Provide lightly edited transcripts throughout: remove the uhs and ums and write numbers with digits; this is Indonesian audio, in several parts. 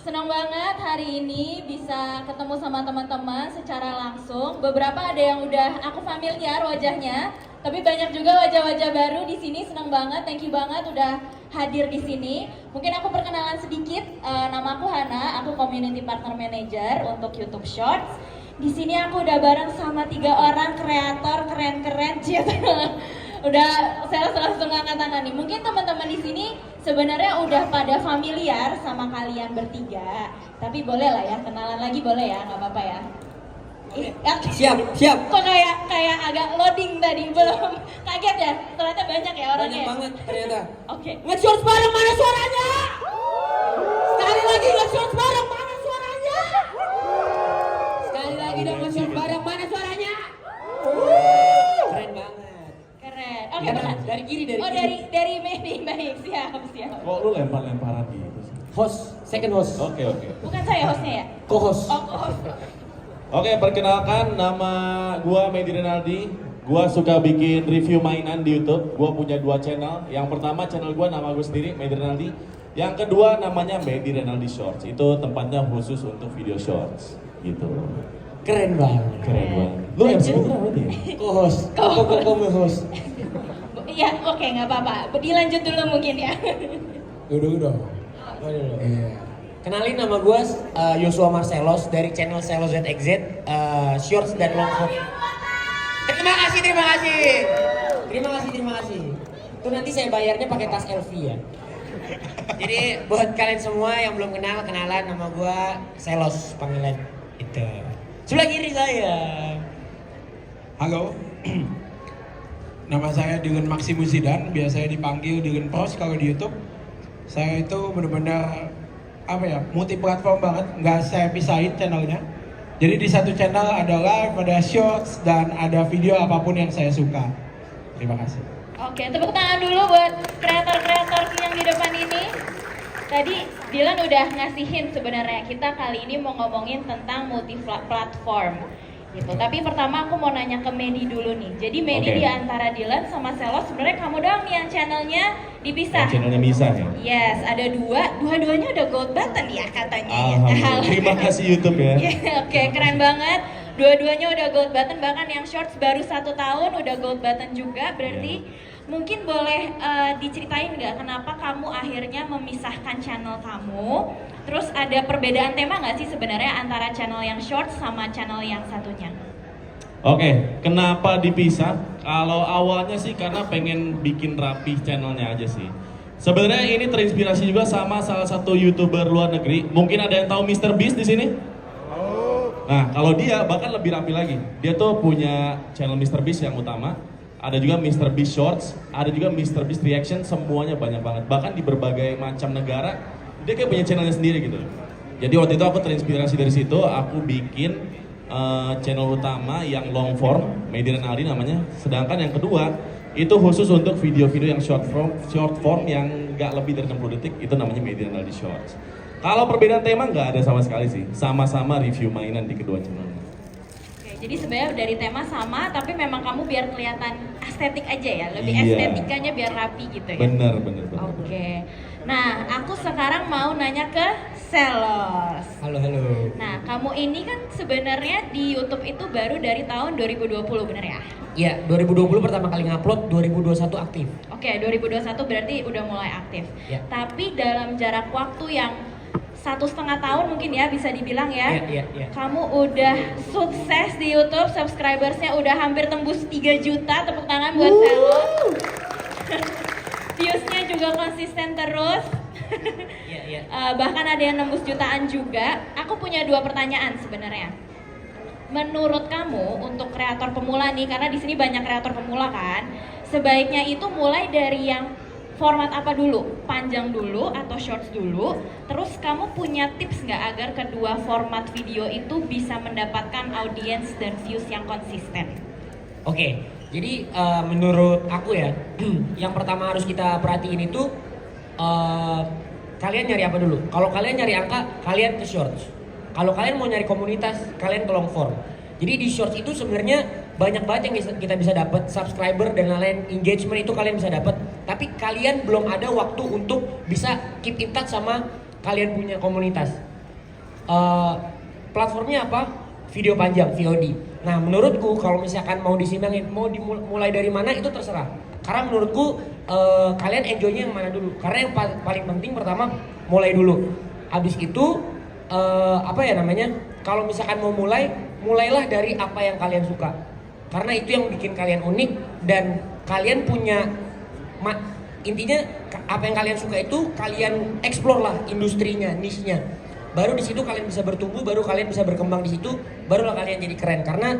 Senang banget hari ini bisa ketemu sama teman-teman secara langsung. Beberapa ada yang udah aku familiar wajahnya, tapi banyak juga wajah-wajah baru di sini. Senang banget, thank you banget udah hadir di sini. Mungkin aku perkenalan sedikit. Nama aku Hana, aku Community Partner Manager untuk YouTube Shorts. Di sini aku udah bareng sama 3 orang kreator keren-keren, udah saya langsung angkat tangan nih. Mungkin teman-teman di sini sebenarnya udah pada familiar sama kalian bertiga, tapi boleh lah ya kenalan lagi, boleh ya, nggak apa-apa ya. Siap. Kok kayak agak loading tadi, belum kaget ya? Ternyata banyak ya orangnya. Banyak banget ternyata. Oke. Nge-shorts bareng mana suaranya? Sekali lagi nge-shorts bareng mana suaranya? Sekali lagi dong nge-shorts bareng mana suaranya? Keren banget. Keren. Oke, Gimana? benar. Dari kiri, dari Oh, kiri. dari Medi, baik, siap. Kok lu lempar-lemparan gitu sih? Host, second host. Oke. Bukan saya hostnya ya? Co-host. Oh. Oke, perkenalkan nama gua Medi Renaldi. Gua suka bikin review mainan di YouTube. Gua punya 2 channel. Yang pertama channel gua nama gue sendiri, Medi Renaldi. Yang kedua namanya Medi Renaldi Shorts. Itu tempatnya khusus untuk video shorts gitu. Keren banget. Keren banget. Lu MC beneran berarti ya? Co-host. Co-host. Iya, oke, nggak apa-apa. Dilanjut dulu mungkin ya. Duduk dong. Iya. Kenalin nama gue Yosua Marcelos dari channel Selo ZXZ, shorts dan long form. Terima kasih. Itu nanti saya bayarnya pakai tas LV ya. Jadi buat kalian semua yang belum kenal, kenalan, nama gue Selos panggilan itu. Sebelah kiri saya. Halo, nama saya Dylan Maximus Zidan, biasanya dipanggil Dylan Pros kalau di YouTube. Saya itu benar-benar multi platform banget, nggak saya pisahin channelnya. Jadi di satu channel ada live, ada shorts, dan ada video apapun yang saya suka. Terima kasih. Oke, tepuk tangan dulu buat kreator-kreator yang di depan ini. Tadi Dylan udah ngasihin sebenarnya kita kali ini mau ngomongin tentang multi platform gitu. Tapi pertama aku mau nanya ke Medi dulu nih. Jadi Medi Oke. di antara Dylan sama Selos sebenarnya kamu doang nih yang channelnya dipisah. Yang channelnya misah ya? Yes, ada dua-duanya udah gold button ya katanya. Alhamdulillah. Terima kasih YouTube ya. Oke, keren banget. Dua-duanya udah gold button, bahkan yang shorts baru 1 tahun udah gold button juga. Berarti mungkin boleh diceritain nggak kenapa kamu akhirnya memisahkan channel kamu? Terus ada perbedaan tema nggak sih sebenarnya antara channel yang shorts sama channel yang satunya? Oke, kenapa dipisah? Kalau awalnya sih karena pengen bikin rapi channelnya aja sih. Sebenarnya ini terinspirasi juga sama salah satu YouTuber luar negeri. Mungkin ada yang tahu Mr. Beast di sini? Nah, kalau dia bahkan lebih rapi lagi. Dia tuh punya channel Mr. Beast yang utama. Ada juga Mr. Beast Shorts, ada juga Mr. Beast Reaction, semuanya banyak banget. Bahkan di berbagai macam negara, dia kayak punya channelnya sendiri gitu. Jadi waktu itu aku terinspirasi dari situ, aku bikin channel utama yang long form, Medi Renaldi namanya. Sedangkan yang kedua, itu khusus untuk video-video yang short form yang nggak lebih dari 60 detik, itu namanya Medi Renaldi Shorts. Kalau perbedaan tema nggak ada sama sekali sih, sama-sama review mainan di kedua channel. Oke, jadi sebenarnya dari tema sama, tapi memang kamu biar kelihatan estetik aja ya, lebih Iya. estetikanya biar rapi gitu ya. Bener. Oke, nah aku sekarang mau nanya ke Selos. Halo. Nah, kamu ini kan sebenarnya di YouTube itu baru dari tahun 2020, bener ya? Iya, 2020 pertama kali ngupload, 2021 aktif. Oke, 2021 berarti udah mulai aktif. Ya. Tapi dalam jarak waktu yang 1,5 tahun mungkin ya bisa dibilang ya. Iya. Kamu udah sukses di YouTube, subscribersnya udah hampir tembus 3 juta, tepuk tangan buat Selos. Viewsnya juga konsisten terus. Iya. Bahkan ada yang nembus jutaan juga. Aku punya 2 pertanyaan sebenarnya. Menurut kamu untuk kreator pemula nih, karena di sini banyak kreator pemula kan, sebaiknya itu mulai dari yang format apa dulu? Panjang dulu atau shorts dulu? Terus kamu punya tips nggak agar kedua format video itu bisa mendapatkan audiens dan views yang konsisten? Oke, jadi menurut aku ya, yang pertama harus kita perhatiin itu kalian nyari apa dulu? Kalau kalian nyari angka, kalian ke shorts. Kalau kalian mau nyari komunitas, kalian ke long form. Jadi di shorts itu sebenarnya banyak banget yang kita bisa dapat, subscriber dan lain-lain, engagement itu kalian bisa dapat. Tapi kalian belum ada waktu untuk bisa keep in touch sama kalian punya komunitas. platformnya apa? Video panjang, VOD. Nah, menurutku kalau misalkan mau disimbangin, mau dimulai dari mana itu terserah. Karena menurutku kalian enjoynya yang mana dulu. Karena yang paling penting pertama mulai dulu. Habis itu apa ya namanya? Kalau misalkan mau mulailah dari apa yang kalian suka. Karena itu yang bikin kalian unik dan kalian punya intinya apa yang kalian suka itu kalian explore lah industrinya, niche-nya. Baru di situ kalian bisa bertumbuh, baru kalian bisa berkembang di situ, barulah kalian jadi keren. Karena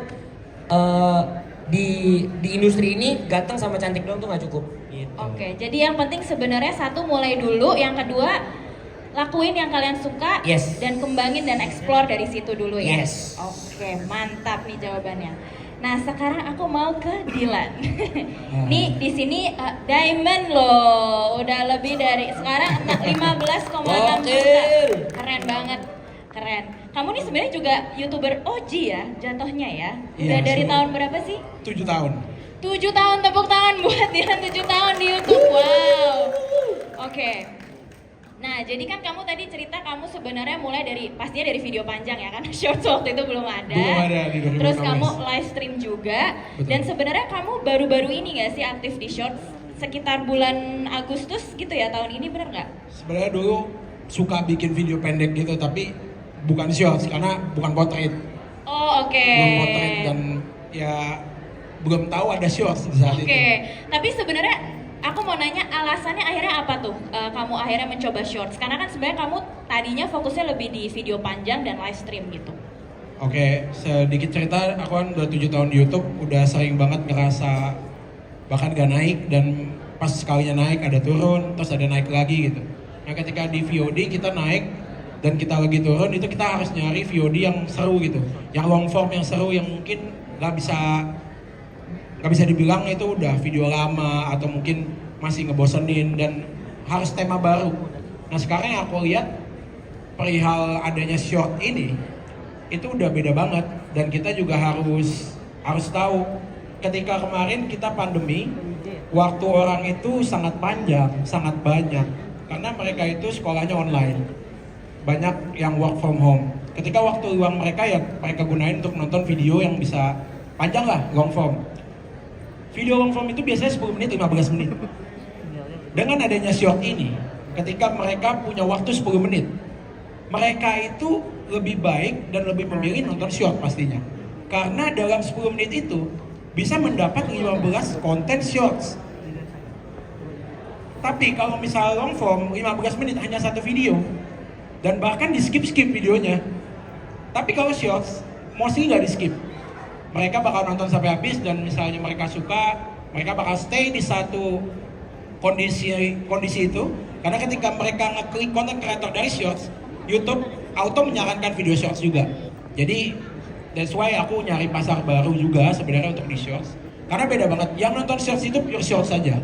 di industri ini ganteng sama cantik doang tuh nggak cukup. Gitu. Oke, jadi yang penting sebenarnya satu mulai dulu, yang kedua lakuin yang kalian suka Yes. dan kembangin dan explore dari situ dulu ya. Yes. Oke, mantap nih jawabannya. Nah, sekarang aku mau ke Dilan. Nih di sini diamond loh, udah lebih dari sekarang 15,6 juta. Keren banget. Keren. Kamu nih sebenarnya juga YouTuber OG ya, jatuhnya ya. Udah Iya, dari sih. tahun berapa sih? 7 tahun. 7 tahun, tepuk tangan buat Dilan 7 tahun di YouTube. Wow. Oke. Nah, jadi kan kamu tadi cerita kamu sebenarnya mulai dari pastinya dari video panjang ya kan. Shorts waktu itu belum ada. Belum ada di 2016. Terus kamu live stream juga. Betul. Dan sebenarnya kamu baru-baru ini nggak sih aktif di Shorts? Sekitar bulan Agustus gitu ya tahun ini, bener nggak? Sebenarnya dulu suka bikin video pendek gitu, tapi bukan shorts karena bukan potret. Oh, oke. Belum potret dan ya belum tahu ada shorts di saat Oke, itu. tapi sebenarnya aku mau nanya alasannya akhirnya apa tuh kamu akhirnya mencoba shorts? Karena kan sebenarnya kamu tadinya fokusnya lebih di video panjang dan live stream gitu. Oke, sedikit cerita, aku kan udah 7 tahun di YouTube, udah sering banget ngerasa bahkan gak naik dan pas sekalinya naik ada turun, terus ada naik lagi gitu. Nah ketika di VOD kita naik dan kita lagi turun, itu kita harus nyari VOD yang seru gitu, yang long form yang seru, yang mungkin gak bisa dibilang itu udah video lama atau mungkin masih ngebosenin dan harus tema baru. Nah sekarang yang aku lihat perihal adanya short ini itu udah beda banget dan kita juga harus tahu ketika kemarin kita pandemi waktu orang itu sangat panjang, sangat banyak karena mereka itu sekolahnya online. Banyak yang work from home. Ketika waktu luang mereka ya mereka gunain untuk nonton video yang bisa panjang lah, long form. Video long form itu biasanya 10 menit, 15 menit. Dengan adanya short ini, ketika mereka punya waktu 10 menit, mereka itu lebih baik dan lebih memilih nonton short pastinya. Karena dalam 10 menit itu bisa mendapat 15 konten shorts. Tapi kalau misalnya long form 15 menit hanya satu video dan bahkan di skip videonya. Tapi kalau shorts mostly nggak di skip. Mereka bakal nonton sampai habis dan misalnya mereka suka, mereka bakal stay di satu kondisi itu. Karena ketika mereka ngeklik konten kreator dari shorts, YouTube auto menyarankan video shorts juga. Jadi that's why aku nyari pasar baru juga sebenarnya untuk di shorts. Karena beda banget. Yang nonton shorts itu pure shorts saja.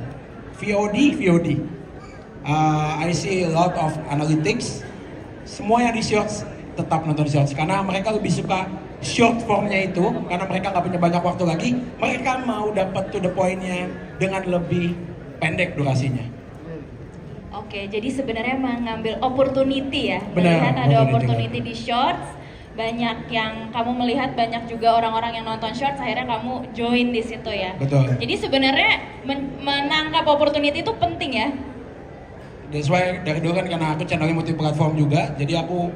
VOD. I see a lot of analytics. Semua yang di shorts tetap nonton shorts karena mereka lebih suka short formnya itu karena mereka nggak punya banyak waktu lagi. Mereka mau dapat to the point-nya dengan lebih pendek durasinya. Oke, jadi sebenarnya mengambil opportunity ya. Benar, Melihat ada opportunity. opportunity di shorts. Banyak yang kamu melihat, banyak juga orang-orang yang nonton shorts, akhirnya kamu join di situ ya. Betul. Jadi sebenarnya menangkap opportunity itu penting ya. That's why dari dulu kan karena aku channelnya multi platform juga, jadi aku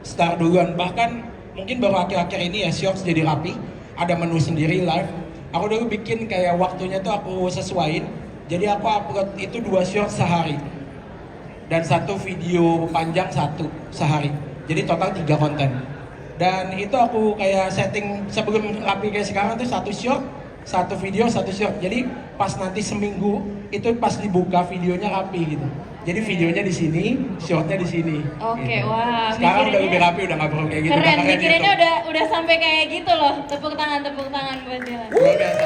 start duluan. Bahkan mungkin baru akhir-akhir ini ya shorts jadi rapi, ada menu sendiri live. Aku dulu bikin kayak waktunya tuh aku sesuaiin, jadi aku upload itu 2 shorts sehari dan 1 video panjang 1 sehari. Jadi total 3 konten. Dan itu aku kayak setting sebelum rapi kayak sekarang tuh 1 short, 1 video, 1 short. Jadi pas nanti seminggu itu pas dibuka videonya rapi gitu. Jadi videonya di sini, shortnya di sini. Oke, gitu. wah. Sekarang udah mikirinnya lebih rapi, udah nggak perlu kayak gitu. Keren, Udah mikirinnya gitu. udah sampai kayak gitu loh. Tepuk tangan buat Dilan. Luar biasa.